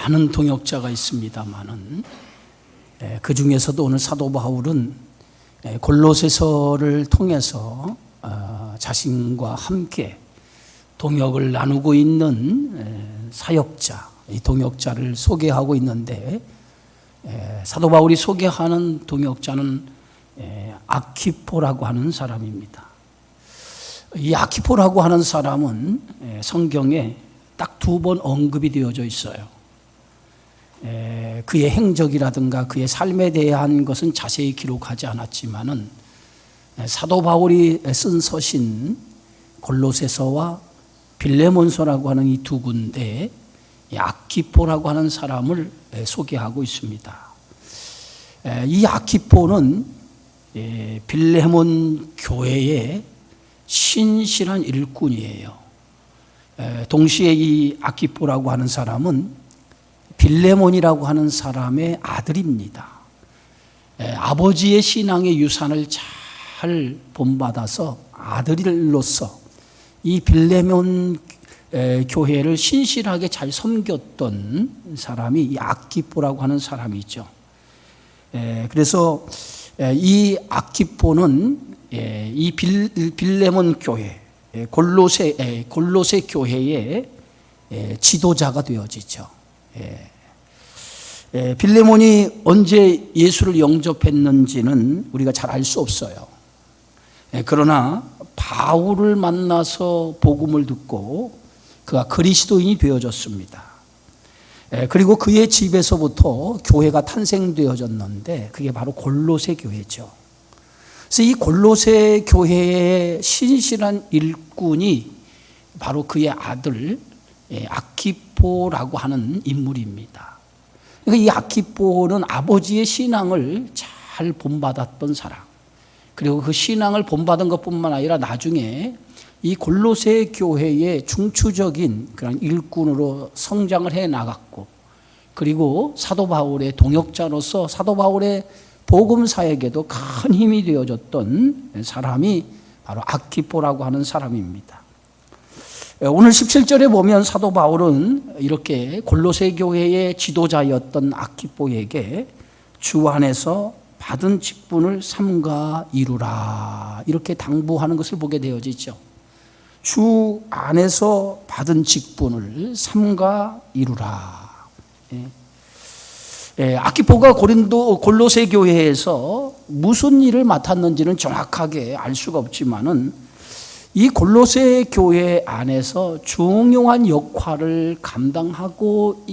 많은 동역자가 있습니다만은 그 중에서도 오늘 사도 바울은 골로새서를 통해서 자신과 함께 동역을 나누고 있는 사역자, 이 동역자를 소개하고 있는데 사도 바울이 소개하는 동역자는 아키포라고 하는 사람입니다. 이 아키포라고 하는 사람은 성경에 딱 2번 언급이 되어져 있어요. 그의 행적이라든가 그의 삶에 대한 것은 자세히 기록하지 않았지만은 사도 바울이 쓴 서신 골로새서와 빌레몬서라고 하는 이 2군데에 아키포라고 하는 사람을 소개하고 있습니다. 이 아키포는 빌레몬 교회의 신실한 일꾼이에요. 동시에 이 아키포라고 하는 사람은 빌레몬이라고 하는 사람의 아들입니다. 아버지의 신앙의 유산을 잘 본받아서 아들로서 이 빌레몬 교회를 신실하게 잘 섬겼던 사람이 이 아키포라고 하는 사람이죠. 그래서 이 아키포는 이 빌레몬 교회, 골로새 교회의 지도자가 되어지죠. 빌레몬이 언제 예수를 영접했는지는 우리가 잘 알 수 없어요. 그러나 바울을 만나서 복음을 듣고 그가 그리스도인이 되어졌습니다. 그리고 그의 집에서부터 교회가 탄생되어졌는데 그게 바로 골로새 교회죠. 그래서 이 골로새 교회의 신실한 일꾼이 바로 그의 아들 아키포라고 하는 인물입니다. 그러니까 이 아키포는 아버지의 신앙을 잘 본받았던 사람, 그리고 그 신앙을 본받은 것뿐만 아니라 나중에 이 골로새 교회의 중추적인 그런 일꾼으로 성장을 해 나갔고, 그리고 사도 바울의 동역자로서 사도 바울의 복음 사역에도 큰 힘이 되어졌던 사람이 바로 아키포라고 하는 사람입니다. 오늘 17절에 보면 사도 바울은 이렇게 골로새 교회의 지도자였던 아키포에게 주 안에서 받은 직분을 삼가 이루라, 이렇게 당부하는 것을 보게 되어지죠. 주 안에서 받은 직분을 삼가 이루라. 아키포가 골로새 교회에서 무슨 일을 맡았는지는 정확하게 알 수가 없지만은 이 골로새 교회 안에서 중요한 역할을 감당하고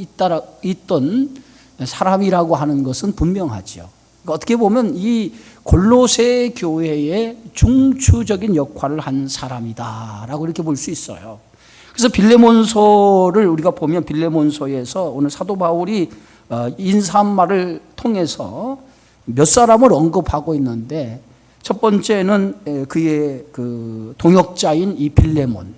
있던 사람이라고 하는 것은 분명하죠. 그러니까 어떻게 보면 이 골로새 교회의 중추적인 역할을 한 사람이다라고 이렇게 볼 수 있어요. 그래서 빌레몬서를 우리가 보면 빌레몬서에서 오늘 사도 바울이 인사한 말을 통해서 몇 사람을 언급하고 있는데, 첫 번째는 그의 그 동역자인 이 빌레몬,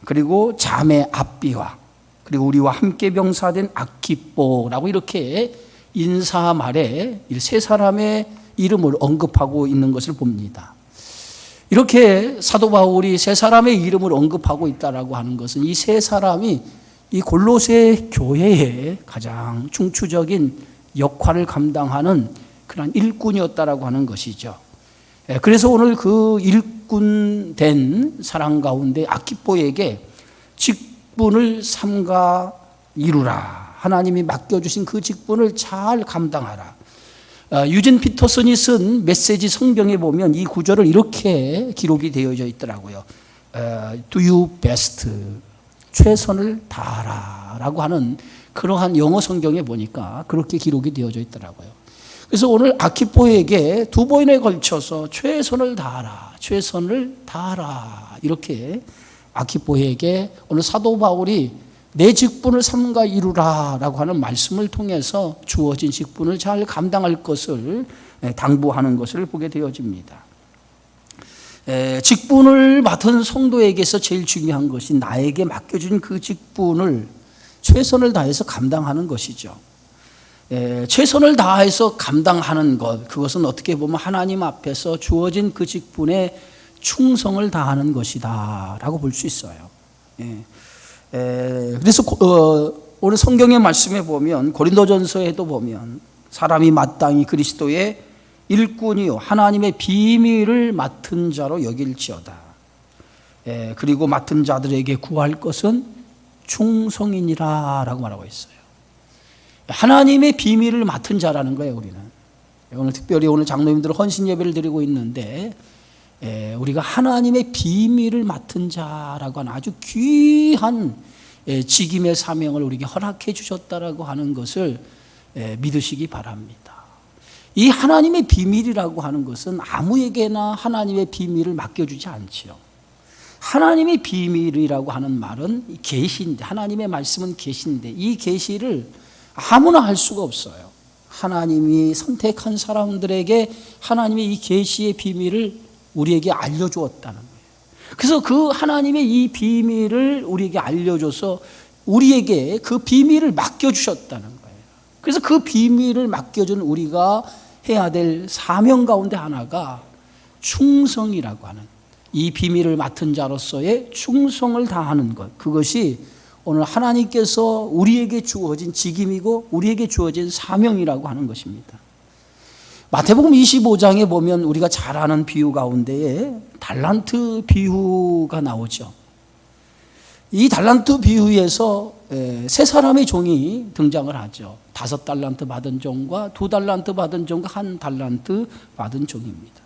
그리고 자매 아비와, 그리고 우리와 함께 병사된 아키포라고 이렇게 인사 말에 이 3사람의 이름을 언급하고 있는 것을 봅니다. 이렇게 사도 바울이 3사람의 이름을 언급하고 있다라고 하는 것은 이 3사람이 이 골로새 교회의 가장 중추적인 역할을 감당하는 그런 일꾼이었다라고 하는 것이죠. 그래서 오늘 그 일꾼 된 사람 가운데 아키포에게 직분을 삼가 이루라, 하나님이 맡겨주신 그 직분을 잘 감당하라. 유진 피터슨이 쓴 메시지 성경에 보면 이 구절을 이렇게 기록이 되어져 있더라고요. Do your best, 최선을 다하라 라고 하는 그러한 영어 성경에 보니까 그렇게 기록이 되어져 있더라고요. 그래서 오늘 아키포에게 2번에 걸쳐서 최선을 다하라, 최선을 다하라, 이렇게 아키포에게 오늘 사도 바울이 내 직분을 삼가 이루라 라고 하는 말씀을 통해서 주어진 직분을 잘 감당할 것을 당부하는 것을 보게 되어집니다. 직분을 맡은 성도에게서 제일 중요한 것이 나에게 맡겨준 그 직분을 최선을 다해서 감당하는 것이죠. 최선을 다해서 감당하는 것, 그것은 어떻게 보면 하나님 앞에서 주어진 그 직분에 충성을 다하는 것이다 라고 볼 수 있어요. 그래서 오늘 성경의 말씀에 보면 고린도전서에도 보면 사람이 마땅히 그리스도의 일꾼이요 하나님의 비밀을 맡은 자로 여길지어다. 그리고 맡은 자들에게 구할 것은 충성이니라 라고 말하고 있어요. 하나님의 비밀을 맡은 자라는 거예요. 우리는 오늘 특별히 오늘 장로님들 헌신 예배를 드리고 있는데 우리가 하나님의 비밀을 맡은 자라고 하는 아주 귀한 직임의 사명을 우리에게 허락해 주셨다라고 하는 것을 믿으시기 바랍니다. 이 하나님의 비밀이라고 하는 것은 아무에게나 하나님의 비밀을 맡겨주지 않지요. 하나님의 비밀이라고 하는 말은 계시인데, 하나님의 말씀은 계시인데 이 계시를 아무나 할 수가 없어요. 하나님이 선택한 사람들에게 하나님의 이 계시의 비밀을 우리에게 알려주었다는 거예요. 그래서 그 하나님의 이 비밀을 우리에게 알려줘서 우리에게 그 비밀을 맡겨주셨다는 거예요. 그래서 그 비밀을 맡겨준 우리가 해야 될 사명 가운데 하나가 충성이라고 하는, 이 비밀을 맡은 자로서의 충성을 다하는 것, 그것이 오늘 하나님께서 우리에게 주어진 직임이고 우리에게 주어진 사명이라고 하는 것입니다. 마태복음 25장에 보면 우리가 잘 아는 비유 가운데에 달란트 비유가 나오죠. 이 달란트 비유에서 세 사람의 종이 등장을 하죠. 5달란트 받은 종과 2달란트 받은 종과 1달란트 받은 종입니다.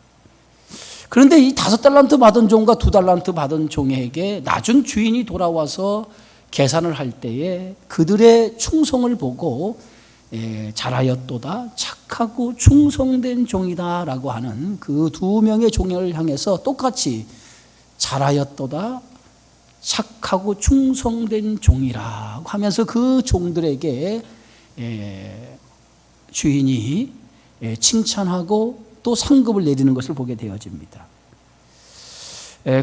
그런데 이 5달란트 받은 종과 2달란트 받은 종에게 나중 주인이 돌아와서 계산을 할 때에 그들의 충성을 보고 잘하였도다, 착하고 충성된 종이다 라고 하는 그 2명의 종을 향해서 똑같이 잘하였도다, 착하고 충성된 종이라고 하면서 그 종들에게 주인이 칭찬하고 또 상급을 내리는 것을 보게 되어집니다.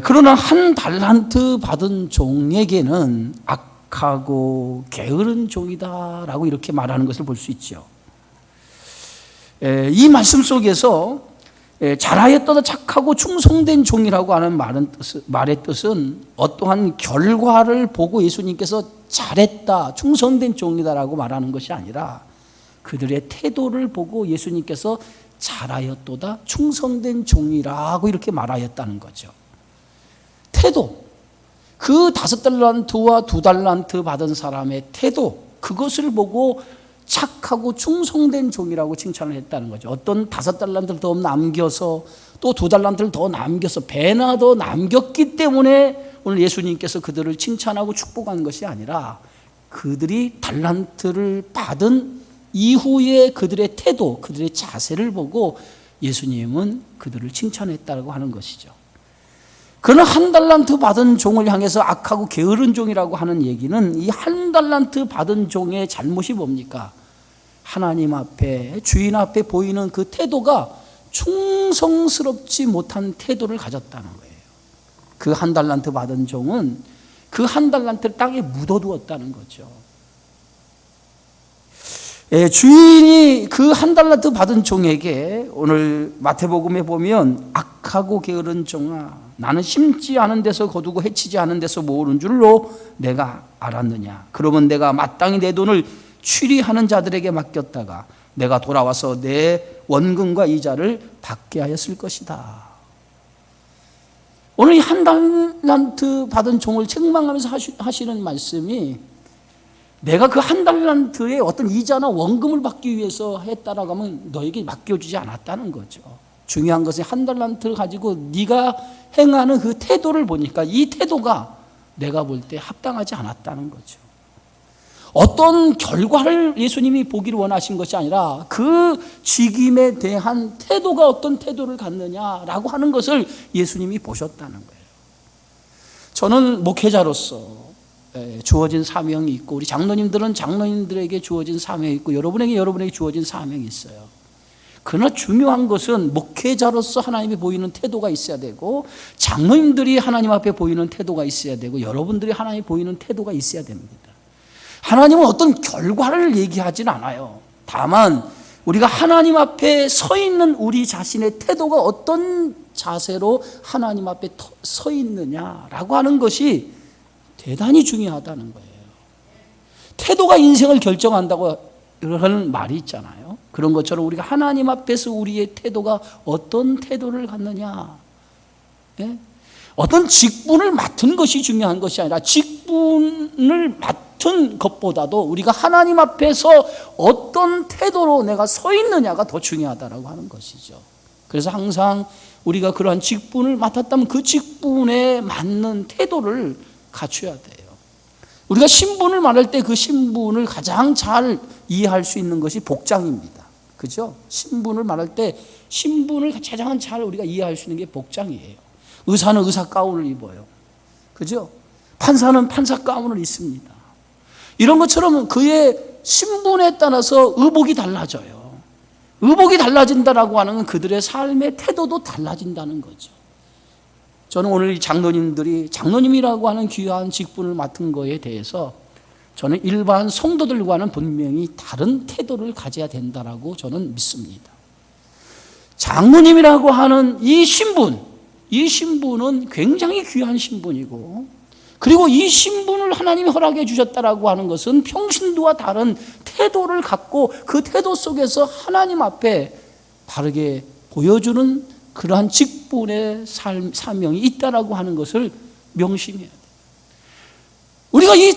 그러나 1달란트 받은 종에게는 악하고 게으른 종이다라고 이렇게 말하는 것을 볼 수 있죠. 이 말씀 속에서 잘하였도다, 착하고 충성된 종이라고 하는 말의 뜻은 어떠한 결과를 보고 예수님께서 잘했다, 충성된 종이다라고 말하는 것이 아니라 그들의 태도를 보고 예수님께서 잘하였도다, 충성된 종이라고 이렇게 말하였다는 거죠. 태도, 그 5달란트와 2달란트 받은 사람의 태도, 그것을 보고 착하고 충성된 종이라고 칭찬을 했다는 거죠. 어떤 5달란트를 더 남겨서 또 2달란트를 더 남겨서 배나 더 남겼기 때문에 오늘 예수님께서 그들을 칭찬하고 축복한 것이 아니라 그들이 달란트를 받은 이후에 그들의 태도, 그들의 자세를 보고 예수님은 그들을 칭찬했다고 하는 것이죠. 그는 1달란트 받은 종을 향해서 악하고 게으른 종이라고 하는 얘기는 이 1달란트 받은 종의 잘못이 뭡니까? 하나님 앞에, 주인 앞에 보이는 그 태도가 충성스럽지 못한 태도를 가졌다는 거예요. 그 1달란트 받은 종은 그 1달란트를 땅에 묻어두었다는 거죠. 주인이 그 1달란트 받은 종에게 오늘 마태복음에 보면 악하고 게으른 종아, 나는 심지 않은 데서 거두고 해치지 않은 데서 모으는 줄로 내가 알았느냐. 그러면 내가 마땅히 내 돈을 취리하는 자들에게 맡겼다가 내가 돌아와서 내 원금과 이자를 받게 하였을 것이다. 오늘 이 1달란트 받은 종을 책망하면서 하시는 말씀이 내가 그 1달란트의 어떤 이자나 원금을 받기 위해서 했다라고 하면 너에게 맡겨주지 않았다는 거죠. 중요한 것은 1달란트를 가지고 네가 행하는 그 태도를 보니까 이 태도가 내가 볼 때 합당하지 않았다는 거죠. 어떤 결과를 예수님이 보기를 원하신 것이 아니라 그 직임에 대한 태도가 어떤 태도를 갖느냐라고 하는 것을 예수님이 보셨다는 거예요. 저는 목회자로서 주어진 사명이 있고 우리 장로님들은 장로님들에게 주어진 사명이 있고 여러분에게 주어진 사명이 있어요. 그러나 중요한 것은 목회자로서 하나님이 보이는 태도가 있어야 되고 장로님들이 하나님 앞에 보이는 태도가 있어야 되고 여러분들이 하나님이 보이는 태도가 있어야 됩니다. 하나님은 어떤 결과를 얘기하진 않아요. 다만 우리가 하나님 앞에 서 있는 우리 자신의 태도가 어떤 자세로 하나님 앞에 서 있느냐라고 하는 것이 대단히 중요하다는 거예요. 태도가 인생을 결정한다고 하는 말이 있잖아요. 그런 것처럼 우리가 하나님 앞에서 우리의 태도가 어떤 태도를 갖느냐, 예? 어떤 직분을 맡은 것이 중요한 것이 아니라 직분을 맡은 것보다도 우리가 하나님 앞에서 어떤 태도로 내가 서 있느냐가 더 중요하다고 하는 것이죠. 그래서 항상 우리가 그러한 직분을 맡았다면 그 직분에 맞는 태도를 갖춰야 돼요. 우리가 신분을 말할 때 그 신분을 가장 잘 이해할 수 있는 것이 복장입니다. 그죠? 신분을 말할 때 신분을 가장 잘 우리가 이해할 수 있는 게 복장이에요. 의사는 의사 가운을 입어요. 그죠? 판사는 판사 가운을 입습니다. 이런 것처럼 그의 신분에 따라서 의복이 달라져요. 의복이 달라진다라고 하는 건 그들의 삶의 태도도 달라진다는 거죠. 저는 오늘 이 장로님들이 장로님이라고 하는 귀한 직분을 맡은 거에 대해서 저는 일반 성도들과는 분명히 다른 태도를 가져야 된다라고 저는 믿습니다. 장로님이라고 하는 이 신분은 굉장히 귀한 신분이고, 그리고 이 신분을 하나님이 허락해 주셨다라고 하는 것은 평신도와 다른 태도를 갖고 그 태도 속에서 하나님 앞에 바르게 보여주는 그러한 직분의 사명이 있다라고 하는 것을 명심해야 돼요. 우리가 이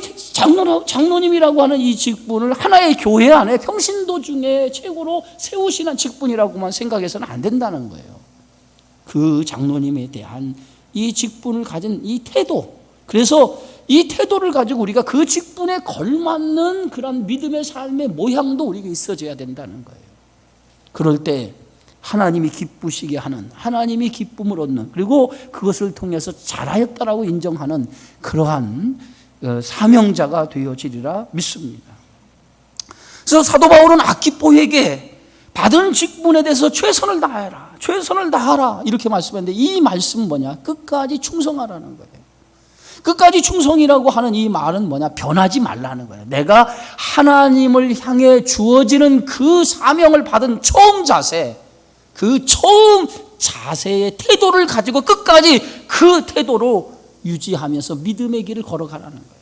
장로님이라고 하는 이 직분을 하나의 교회 안에 평신도 중에 최고로 세우시는 직분이라고만 생각해서는 안 된다는 거예요. 그 장로님에 대한 이 직분을 가진 이 태도, 그래서 이 태도를 가지고 우리가 그 직분에 걸맞는 그런 믿음의 삶의 모양도 우리가 있어져야 된다는 거예요. 그럴 때 하나님이 기쁘시게 하는, 하나님이 기쁨을 얻는, 그리고 그것을 통해서 잘하였다라고 인정하는 그러한 사명자가 되어지리라 믿습니다. 그래서 사도 바울은 아키포에게 받은 직분에 대해서 최선을 다해라, 최선을 다하라 이렇게 말씀했는데, 이 말씀은 뭐냐? 끝까지 충성하라는 거예요. 끝까지 충성이라고 하는 이 말은 뭐냐? 변하지 말라는 거예요. 내가 하나님을 향해 주어지는 그 사명을 받은 처음 자세, 그 처음 자세의 태도를 가지고 끝까지 그 태도로 유지하면서 믿음의 길을 걸어가라는 거예요.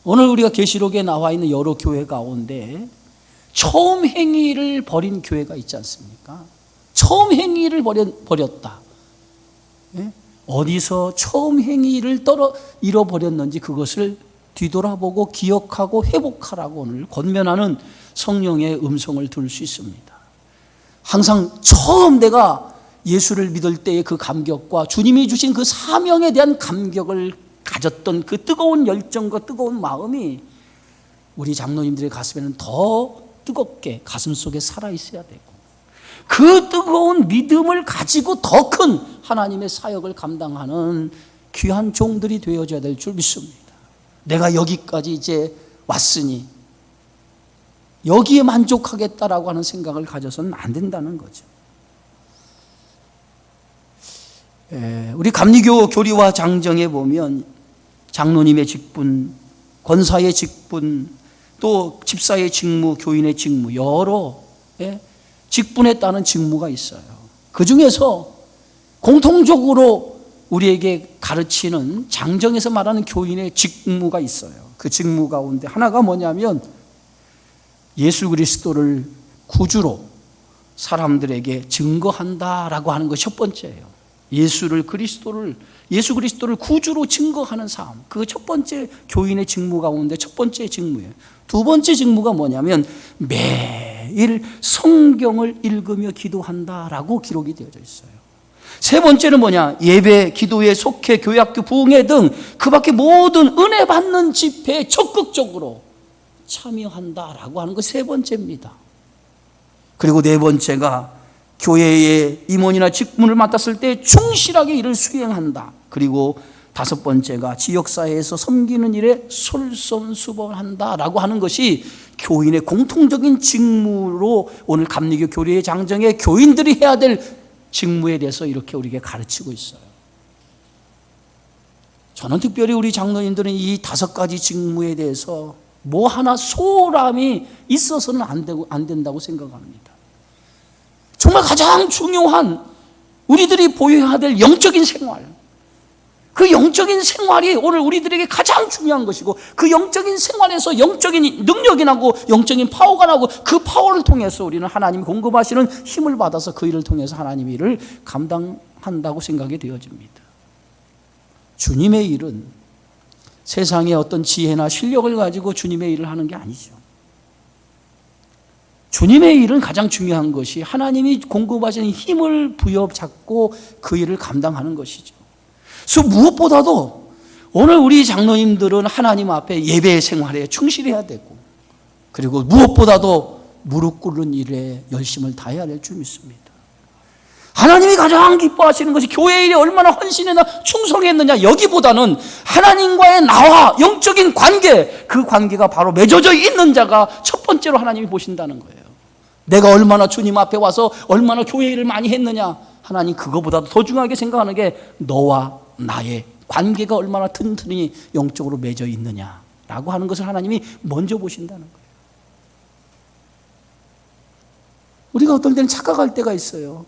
오늘 우리가 계시록에 나와 있는 여러 교회 가운데 처음 행위를 버린 교회가 있지 않습니까? 처음 행위를 버렸다. 예? 어디서 처음 행위를 잃어버렸는지 그것을 뒤돌아보고 기억하고 회복하라고 오늘 권면하는 성령의 음성을 들을 수 있습니다. 항상 처음 내가 예수를 믿을 때의 그 감격과 주님이 주신 그 사명에 대한 감격을 가졌던 그 뜨거운 열정과 뜨거운 마음이 우리 장로님들의 가슴에는 더 뜨겁게 가슴 속에 살아있어야 되고, 그 뜨거운 믿음을 가지고 더 큰 하나님의 사역을 감당하는 귀한 종들이 되어져야 될 줄 믿습니다. 내가 여기까지 이제 왔으니 여기에 만족하겠다라고 하는 생각을 가져서는 안 된다는 거죠. 우리 감리교 교리와 장정에 보면 장로님의 직분, 권사의 직분, 또 집사의 직무, 교인의 직무, 여러 직분에 따른 직무가 있어요. 그 중에서 공통적으로 우리에게 가르치는 장정에서 말하는 교인의 직무가 있어요. 그 직무 가운데 하나가 뭐냐면 예수 그리스도를 구주로 사람들에게 증거한다라고 하는 것이 첫 번째예요. 예수 그리스도를 구주로 증거하는 삶, 그 첫 번째 교인의 직무 가운데 첫 번째 직무예요. 두 번째 직무가 뭐냐면 매일 성경을 읽으며 기도한다라고 기록이 되어져 있어요. 세 번째는 뭐냐? 예배, 기도회, 속회, 교회학교, 부흥회 등 그 밖에 모든 은혜 받는 집회에 적극적으로 참여한다라고 하는 것이 세 번째입니다. 그리고 네 번째가 교회의 임원이나 직분을 맡았을 때 충실하게 일을 수행한다. 그리고 다섯 번째가 지역사회에서 섬기는 일에 솔선수범한다라고 하는 것이 교인의 공통적인 직무로 오늘 감리교 교리의 장정에 교인들이 해야 될 직무에 대해서 이렇게 우리에게 가르치고 있어요. 저는 특별히 우리 장로님들은 이 다섯 가지 직무에 대해서 뭐 하나 소홀함이 있어서는 안 된다고 생각합니다. 정말 가장 중요한 우리들이 보여야 될 영적인 생활, 그 영적인 생활이 오늘 우리들에게 가장 중요한 것이고, 그 영적인 생활에서 영적인 능력이 나고 영적인 파워가 나고, 그 파워를 통해서 우리는 하나님이 공급하시는 힘을 받아서 그 일을 통해서 하나님의 일을 감당한다고 생각이 되어집니다. 주님의 일은 세상의 어떤 지혜나 실력을 가지고 주님의 일을 하는 게 아니죠. 주님의 일은 가장 중요한 것이 하나님이 공급하시는 힘을 부여잡고 그 일을 감당하는 것이죠. 그래서 무엇보다도 오늘 우리 장로님들은 하나님 앞에 예배 생활에 충실해야 되고, 그리고 무엇보다도 무릎 꿇는 일에 열심을 다해야 될 줄 믿습니다. 하나님이 가장 기뻐하시는 것이 교회 일에 얼마나 헌신했나 충성했느냐, 여기보다는 하나님과의 나와 영적인 관계, 그 관계가 바로 맺어져 있는 자가 첫 번째로 하나님이 보신다는 거예요. 내가 얼마나 주님 앞에 와서 얼마나 교회 일을 많이 했느냐, 하나님 그거보다도 더 중요하게 생각하는 게 너와 나의 관계가 얼마나 튼튼히 영적으로 맺어 있느냐라고 하는 것을 하나님이 먼저 보신다는 거예요. 우리가 어떤 때는 착각할 때가 있어요.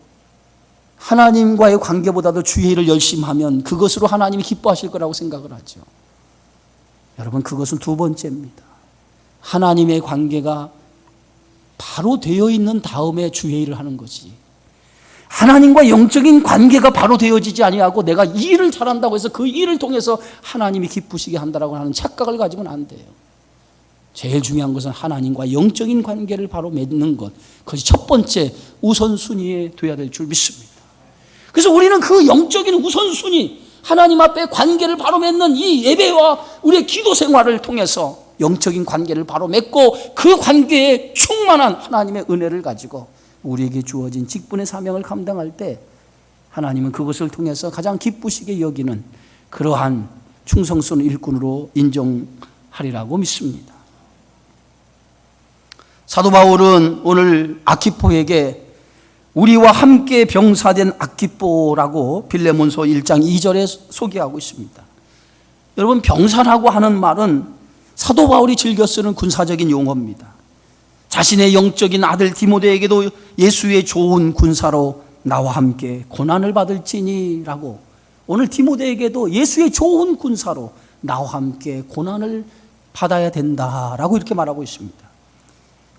하나님과의 관계보다도 주의 일을 열심히 하면 그것으로 하나님이 기뻐하실 거라고 생각을 하죠. 여러분, 그것은 두 번째입니다. 하나님의 관계가 바로 되어 있는 다음에 주의 일을 하는 거지, 하나님과 영적인 관계가 바로 되어지지 아니하고 내가 이 일을 잘한다고 해서 그 일을 통해서 하나님이 기쁘시게 한다라고 하는 착각을 가지고는 안 돼요. 제일 중요한 것은 하나님과 영적인 관계를 바로 맺는 것, 그것이 첫 번째 우선순위에 둬야 될 줄 믿습니다. 그래서 우리는 그 영적인 우선순위, 하나님 앞에 관계를 바로 맺는 이 예배와 우리의 기도 생활을 통해서 영적인 관계를 바로 맺고, 그 관계에 충만한 하나님의 은혜를 가지고 우리에게 주어진 직분의 사명을 감당할 때 하나님은 그것을 통해서 가장 기쁘시게 여기는 그러한 충성스러운 일꾼으로 인정하리라고 믿습니다. 사도 바울은 오늘 아키포에게 우리와 함께 병사된 아키포라고 빌레몬서 1장 2절에 소개하고 있습니다. 여러분, 병사라고 하는 말은 사도 바울이 즐겨 쓰는 군사적인 용어입니다. 자신의 영적인 아들 디모데에게도 예수의 좋은 군사로 나와 함께 고난을 받을지니라고, 오늘 디모데에게도 예수의 좋은 군사로 나와 함께 고난을 받아야 된다라고 이렇게 말하고 있습니다.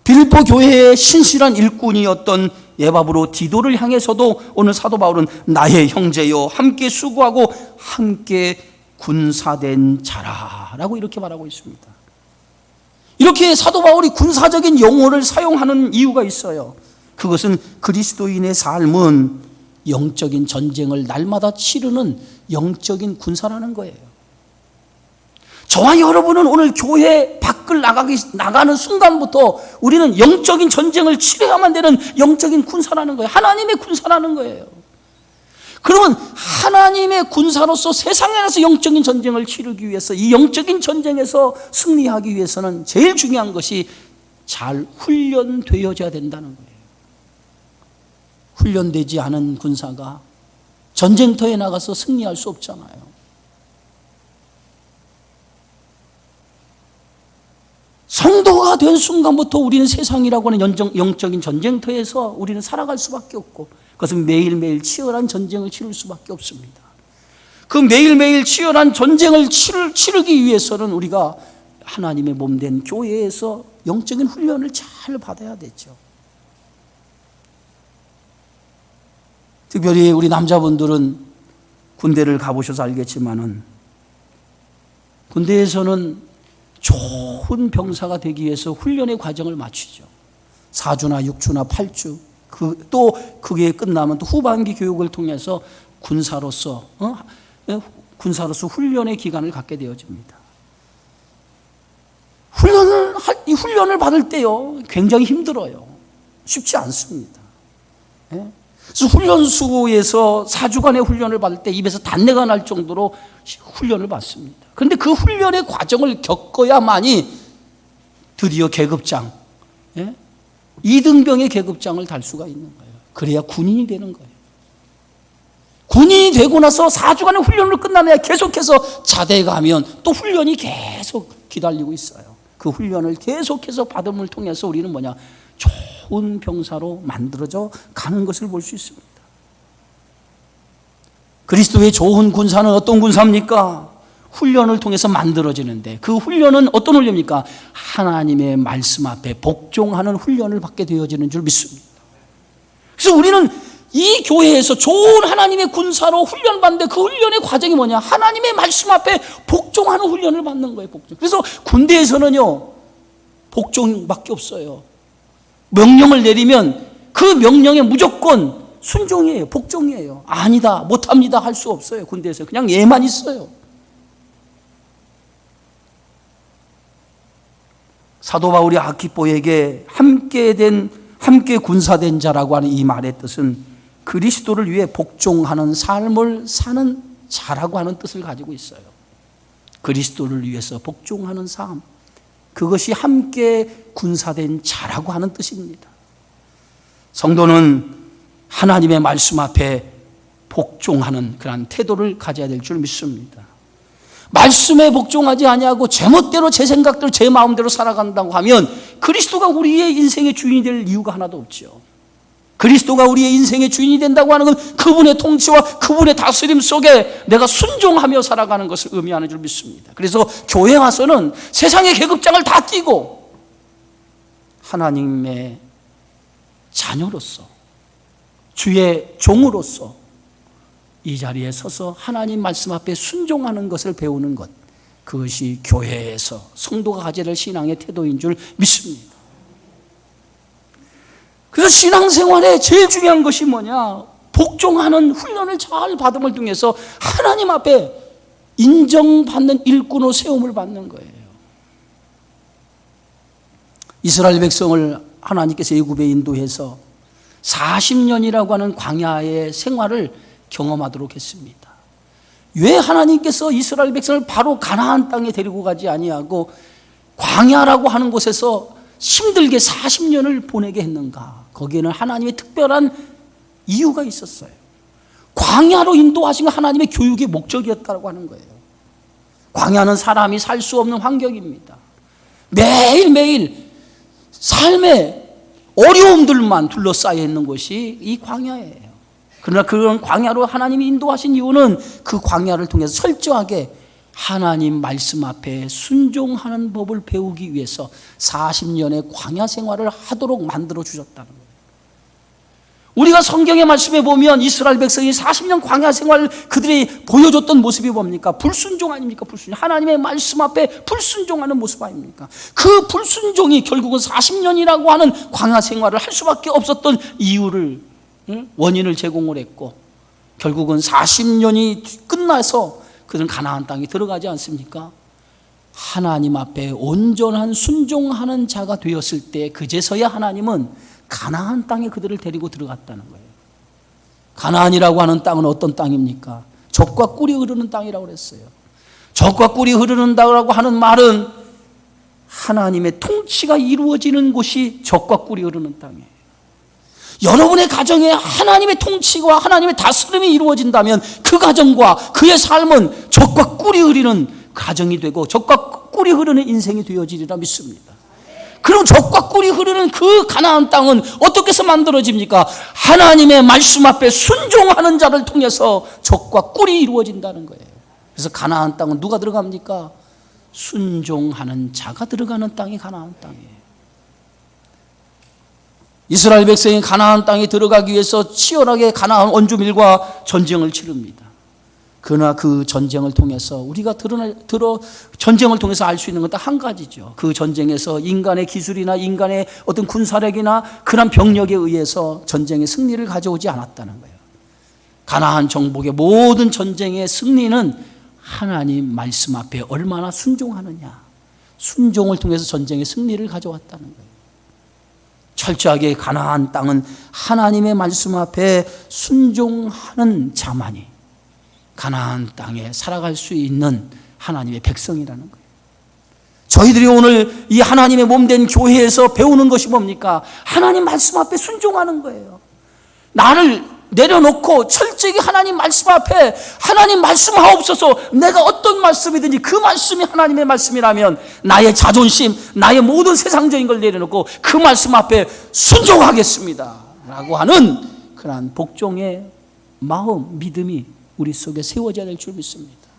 빌립보 교회의 신실한 일꾼이었던 예바브로 디도를 향해서도 오늘 사도 바울은 나의 형제여 함께 수고하고 함께 군사된 자라라고 이렇게 말하고 있습니다. 이렇게 사도 바울이 군사적인 용어를 사용하는 이유가 있어요. 그것은 그리스도인의 삶은 영적인 전쟁을 날마다 치르는 영적인 군사라는 거예요. 저와 여러분은 오늘 교회 밖을 나가는 순간부터 우리는 영적인 전쟁을 치러야만 되는 영적인 군사라는 거예요. 하나님의 군사라는 거예요. 그러면 하나님의 군사로서 세상에 나서 영적인 전쟁을 치르기 위해서, 이 영적인 전쟁에서 승리하기 위해서는 제일 중요한 것이 잘 훈련되어져야 된다는 거예요. 훈련되지 않은 군사가 전쟁터에 나가서 승리할 수 없잖아요. 성도가 된 순간부터 우리는 세상이라고 하는 영적인 전쟁터에서 우리는 살아갈 수밖에 없고, 그것은 매일매일 치열한 전쟁을 치를 수밖에 없습니다. 그 매일매일 치열한 전쟁을 치르기 위해서는 우리가 하나님의 몸된 교회에서 영적인 훈련을 잘 받아야 되죠. 특별히 우리 남자분들은 군대를 가보셔서 알겠지만은, 군대에서는 좋은 병사가 되기 위해서 훈련의 과정을 마치죠. 4주나 6주나 8주, 또 그게 끝나면 또 후반기 교육을 통해서 군사로서 훈련의 기간을 갖게 되어집니다. 이 훈련을 받을 때요, 굉장히 힘들어요. 쉽지 않습니다. 그래서 훈련소에서 4주간의 훈련을 받을 때 입에서 단내가 날 정도로 훈련을 받습니다. 그런데 그 훈련의 과정을 겪어야만이 드디어 계급장, 2등병의 계급장을 달 수가 있는 거예요. 그래야 군인이 되는 거예요. 군인이 되고 나서 4주간의 훈련을 끝나면 계속해서 자대에 가면 또 훈련이 계속 기다리고 있어요. 그 훈련을 계속해서 받음을 통해서 우리는 좋은 병사로 만들어져 가는 것을 볼 수 있습니다. 그리스도의 좋은 군사는 어떤 군사입니까? 훈련을 통해서 만들어지는데, 그 훈련은 어떤 훈련입니까? 하나님의 말씀 앞에 복종하는 훈련을 받게 되어지는 줄 믿습니다. 그래서 우리는 이 교회에서 좋은 하나님의 군사로 훈련받는데, 그 훈련의 과정이 뭐냐? 하나님의 말씀 앞에 복종하는 훈련을 받는 거예요. 복종. 그래서 군대에서는요, 복종밖에 없어요. 명령을 내리면 그 명령에 무조건 순종이에요. 복종이에요. 아니다, 못합니다 할 수 없어요. 군대에서 그냥 예만 있어요. 사도 바울이 아키포에게 함께 군사된 자라고 하는 이 말의 뜻은 그리스도를 위해 복종하는 삶을 사는 자라고 하는 뜻을 가지고 있어요. 그리스도를 위해서 복종하는 삶, 그것이 함께 군사된 자라고 하는 뜻입니다. 성도는 하나님의 말씀 앞에 복종하는 그런 태도를 가져야 될 줄 믿습니다. 말씀에 복종하지 아니하고 제멋대로 제 생각대로 제 마음대로 살아간다고 하면 그리스도가 우리의 인생의 주인이 될 이유가 하나도 없죠. 그리스도가 우리의 인생의 주인이 된다고 하는 건 그분의 통치와 그분의 다스림 속에 내가 순종하며 살아가는 것을 의미하는 줄 믿습니다. 그래서 교회 와서는 세상의 계급장을 다 띄고 하나님의 자녀로서, 주의 종으로서 이 자리에 서서 하나님 말씀 앞에 순종하는 것을 배우는 것, 그것이 교회에서 성도가 가져야 될 신앙의 태도인 줄 믿습니다. 그래서 신앙생활에 제일 중요한 것이 뭐냐? 복종하는 훈련을 잘 받음을 통해서 하나님 앞에 인정받는 일꾼으로 세움을 받는 거예요. 이스라엘 백성을 하나님께서 애굽에 인도해서 40년이라고 하는 광야의 생활을 경험하도록 했습니다. 왜 하나님께서 이스라엘 백성을 바로 가나안 땅에 데리고 가지 아니하고 광야라고 하는 곳에서 힘들게 40년을 보내게 했는가? 거기에는 하나님의 특별한 이유가 있었어요. 광야로 인도하신 하나님의 교육의 목적이었다고 하는 거예요. 광야는 사람이 살 수 없는 환경입니다. 매일매일 삶의 어려움들만 둘러싸여 있는 곳이 이 광야예요. 그러나 그런 광야로 하나님이 인도하신 이유는 그 광야를 통해서 철저하게 하나님 말씀 앞에 순종하는 법을 배우기 위해서 40년의 광야 생활을 하도록 만들어 주셨다는 거예요. 우리가 성경의 말씀에 보면 이스라엘 백성이 40년 광야 생활을 그들이 보여줬던 모습이 뭡니까? 불순종 아닙니까? 불순종. 하나님의 말씀 앞에 불순종하는 모습 아닙니까? 그 불순종이 결국은 40년이라고 하는 광야 생활을 할 수밖에 없었던 이유를, 원인을 제공을 했고, 결국은 40년이 끝나서 그들은 가나안 땅에 들어가지 않습니까? 하나님 앞에 온전한 순종하는 자가 되었을 때 그제서야 하나님은 가나안 땅에 그들을 데리고 들어갔다는 거예요. 가나안이라고 하는 땅은 어떤 땅입니까? 젖과 꿀이 흐르는 땅이라고 그랬어요. 젖과 꿀이 흐르는다고 하는 말은 하나님의 통치가 이루어지는 곳이 젖과 꿀이 흐르는 땅이에요. 여러분의 가정에 하나님의 통치와 하나님의 다스림이 이루어진다면 그 가정과 그의 삶은 젖과 꿀이 흐르는 가정이 되고 젖과 꿀이 흐르는 인생이 되어지리라 믿습니다. 그럼 젖과 꿀이 흐르는 그 가나안 땅은 어떻게 해서 만들어집니까? 하나님의 말씀 앞에 순종하는 자를 통해서 젖과 꿀이 이루어진다는 거예요. 그래서 가나안 땅은 누가 들어갑니까? 순종하는 자가 들어가는 땅이 가나안 땅이에요. 이스라엘 백성이 가나안 땅에 들어가기 위해서 치열하게 가나안 원주민과 전쟁을 치릅니다. 그러나 그 전쟁을 통해서 우리가 전쟁을 통해서 알 수 있는 건 딱 한 가지죠. 그 전쟁에서 인간의 기술이나 인간의 어떤 군사력이나 그런 병력에 의해서 전쟁의 승리를 가져오지 않았다는 거예요. 가나안 정복의 모든 전쟁의 승리는 하나님 말씀 앞에 얼마나 순종하느냐, 순종을 통해서 전쟁의 승리를 가져왔다는 거예요. 철저하게 가나안 땅은 하나님의 말씀 앞에 순종하는 자만이 가나안 땅에 살아갈 수 있는 하나님의 백성이라는 거예요. 저희들이 오늘 이 하나님의 몸된 교회에서 배우는 것이 뭡니까? 하나님 말씀 앞에 순종하는 거예요. 나를 내려놓고 철저히 하나님 말씀 앞에 하나님 말씀하옵소서, 내가 어떤 말씀이든지 그 말씀이 하나님의 말씀이라면 나의 자존심, 나의 모든 세상적인 걸 내려놓고 그 말씀 앞에 순종하겠습니다 라고 하는 그러한 복종의 마음, 믿음이 우리 속에 세워져야 될 줄 믿습니다.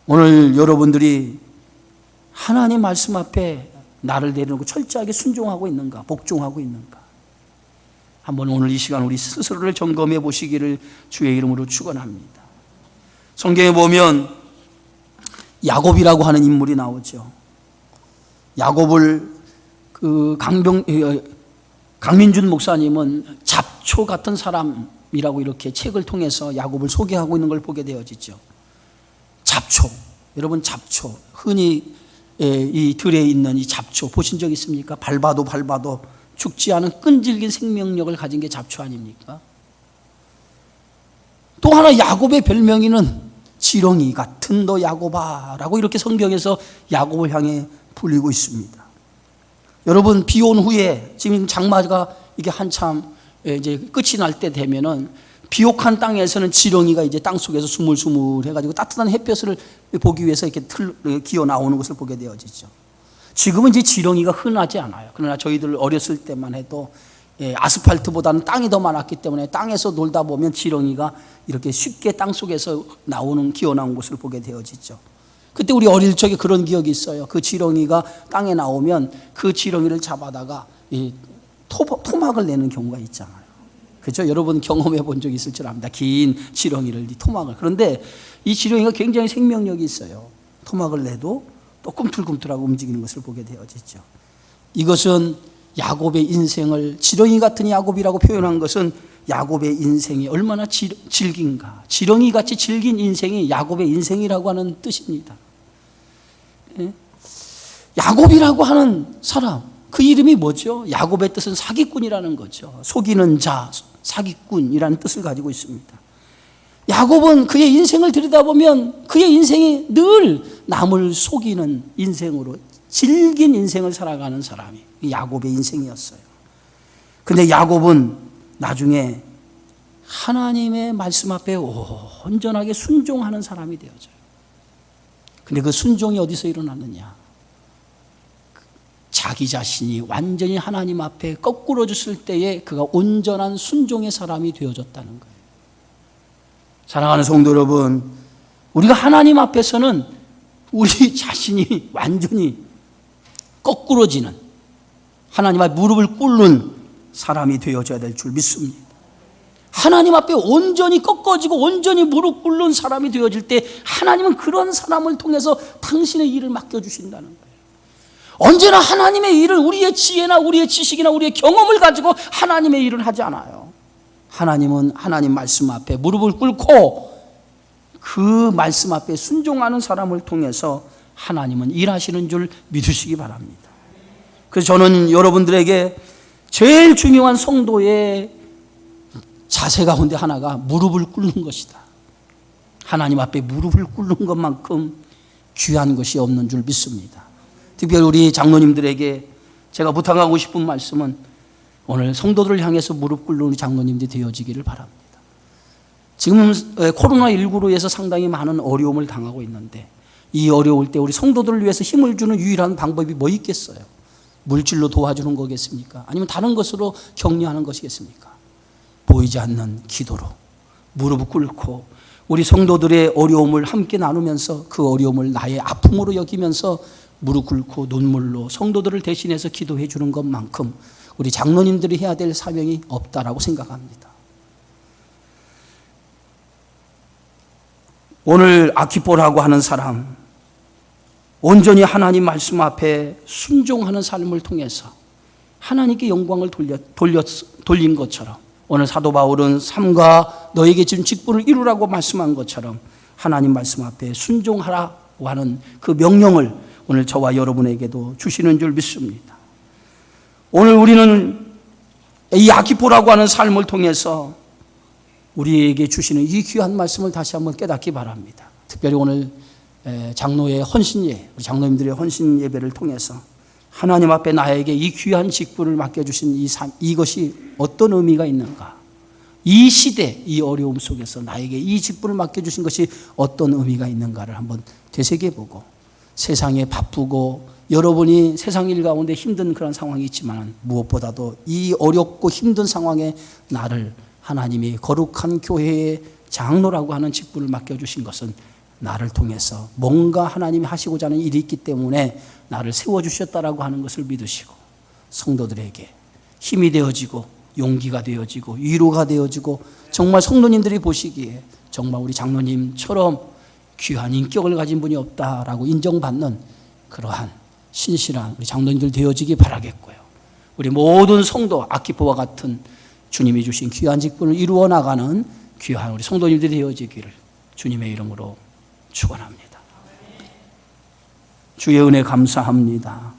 오늘 여러분들이 하나님 말씀 앞에 나를 내려놓고 철저하게 순종하고 있는가, 복종하고 있는가, 한번 오늘 이 시간 우리 스스로를 점검해 보시기를 주의 이름으로 축원합니다. 성경에 보면 야곱이라고 하는 인물이 나오죠. 야곱을 강민준 목사님은 잡초 같은 사람이라고 이렇게 책을 통해서 야곱을 소개하고 있는 걸 보게 되어지죠. 잡초, 여러분 잡초, 흔히 이 들에 있는 이 잡초 보신 적 있습니까? 밟아도 죽지 않은 끈질긴 생명력을 가진 게 잡초 아닙니까? 또 하나 야곱의 별명이는 지렁이 같은 너 야곱아라고 이렇게 성경에서 야곱을 향해 불리고 있습니다. 여러분 비 온 후에 지금 장마가 이게 한참 이제 끝이 날 때 되면은 비옥한 땅에서는 지렁이가 이제 땅 속에서 스물스물 해가지고 따뜻한 햇볕을 보기 위해서 이렇게 기어 나오는 것을 보게 되어지죠. 지금은 이제 지렁이가 흔하지 않아요. 그러나 저희들 어렸을 때만 해도 아스팔트보다는 땅이 더 많았기 때문에 땅에서 놀다 보면 지렁이가 이렇게 쉽게 땅 속에서 기어 나온 것을 보게 되어지죠. 그때 우리 어릴 적에 그런 기억이 있어요. 그 지렁이가 땅에 나오면 그 지렁이를 잡아다가 토막을 내는 경우가 있잖아요. 그렇죠? 여러분 경험해 본 적 있을 줄 압니다. 긴 지렁이를, 토막을. 그런데 이 지렁이가 굉장히 생명력이 있어요. 토막을 내도 또 꿈틀꿈틀하고 움직이는 것을 보게 되어지죠. 이것은 야곱의 인생을 지렁이 같은 야곱이라고 표현한 것은 야곱의 인생이 얼마나 질긴가, 지렁이같이 질긴 인생이 야곱의 인생이라고 하는 뜻입니다. 야곱이라고 하는 사람, 그 이름이 뭐죠? 야곱의 뜻은 사기꾼이라는 거죠. 속이는 자, 사기꾼이라는 뜻을 가지고 있습니다. 야곱은 그의 인생을 들여다보면 그의 인생이 늘 남을 속이는 인생으로 질긴 인생을 살아가는 사람이 야곱의 인생이었어요. 근데 야곱은 나중에 하나님의 말씀 앞에 온전하게 순종하는 사람이 되어져요. 근데 그 순종이 어디서 일어났느냐? 자기 자신이 완전히 하나님 앞에 거꾸로 졌을 때에 그가 온전한 순종의 사람이 되어졌다는 거예요. 사랑하는 성도 여러분, 우리가 하나님 앞에서는 우리 자신이 완전히 거꾸러지는, 하나님 앞에 무릎을 꿇는 사람이 되어져야 될 줄 믿습니다. 하나님 앞에 온전히 꺾어지고 온전히 무릎 꿇는 사람이 되어질 때 하나님은 그런 사람을 통해서 당신의 일을 맡겨주신다는 거예요. 언제나 하나님의 일을 우리의 지혜나 우리의 지식이나 우리의 경험을 가지고 하나님의 일을 하지 않아요. 하나님은 하나님 말씀 앞에 무릎을 꿇고 그 말씀 앞에 순종하는 사람을 통해서 하나님은 일하시는 줄 믿으시기 바랍니다. 그래서 저는 여러분들에게 제일 중요한 성도의 자세 가운데 하나가 무릎을 꿇는 것이다. 하나님 앞에 무릎을 꿇는 것만큼 귀한 것이 없는 줄 믿습니다. 특별히 우리 장로님들에게 제가 부탁하고 싶은 말씀은 오늘 성도들을 향해서 무릎 꿇는 우리 장로님들이 되어지기를 바랍니다. 지금 코로나19로 해서 상당히 많은 어려움을 당하고 있는데 이 어려울 때 우리 성도들을 위해서 힘을 주는 유일한 방법이 뭐 있겠어요? 물질로 도와주는 거겠습니까? 아니면 다른 것으로 격려하는 것이겠습니까? 보이지 않는 기도로 무릎을 꿇고 우리 성도들의 어려움을 함께 나누면서 그 어려움을 나의 아픔으로 여기면서 무릎 꿇고 눈물로 성도들을 대신해서 기도해 주는 것만큼 우리 장로님들이 해야 될 사명이 없다라고 생각합니다. 오늘 아키포라고 하는 사람, 온전히 하나님 말씀 앞에 순종하는 삶을 통해서 하나님께 영광을 돌린 것처럼 오늘 사도 바울은 삼가 너에게 지금 직분을 이루라고 말씀한 것처럼 하나님 말씀 앞에 순종하라고 하는 그 명령을 오늘 저와 여러분에게도 주시는 줄 믿습니다. 오늘 우리는 이 아키포라고 하는 삶을 통해서 우리에게 주시는 이 귀한 말씀을 다시 한번 깨닫기 바랍니다. 특별히 오늘 장로의 헌신예, 우리 장로님들의 헌신 예배를 통해서 하나님 앞에 나에게 이 귀한 직분을 맡겨주신 이것이 어떤 의미가 있는가? 이 시대, 이 어려움 속에서 나에게 이 직분을 맡겨주신 것이 어떤 의미가 있는가를 한번 되새겨보고 세상에 바쁘고 여러분이 세상 일 가운데 힘든 그런 상황이 있지만 무엇보다도 이 어렵고 힘든 상황에 나를 하나님이 거룩한 교회의 장로라고 하는 직분을 맡겨주신 것은 나를 통해서 뭔가 하나님이 하시고자 하는 일이 있기 때문에 나를 세워주셨다라고 하는 것을 믿으시고 성도들에게 힘이 되어지고 용기가 되어지고 위로가 되어지고 정말 성도님들이 보시기에 정말 우리 장로님처럼 귀한 인격을 가진 분이 없다라고 인정받는 그러한 신실한 우리 장로님들 되어지기 바라겠고요. 우리 모든 성도 아키포와 같은 주님이 주신 귀한 직분을 이루어 나가는 귀한 우리 성도님들이 되어지기를 주님의 이름으로 축원합니다. 주의 은혜 감사합니다.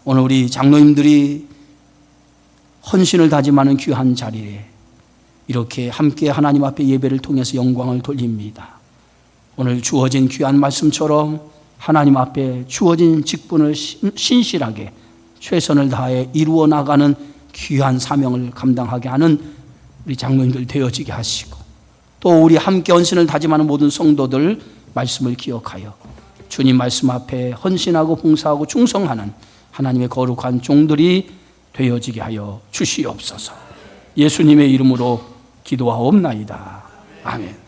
오늘 우리 장로님들이 헌신을 다짐하는 귀한 자리에 이렇게 함께 하나님 앞에 예배를 통해서 영광을 돌립니다. 오늘 주어진 귀한 말씀처럼 하나님 앞에 주어진 직분을 신실하게 최선을 다해 이루어 나가는 귀한 사명을 감당하게 하는 우리 장로님들 되어지게 하시고 또 우리 함께 헌신을 다짐하는 모든 성도들 말씀을 기억하여 주님 말씀 앞에 헌신하고 봉사하고 충성하는 하나님의 거룩한 종들이 되어지게 하여 주시옵소서. 예수님의 이름으로 기도하옵나이다. 아멘.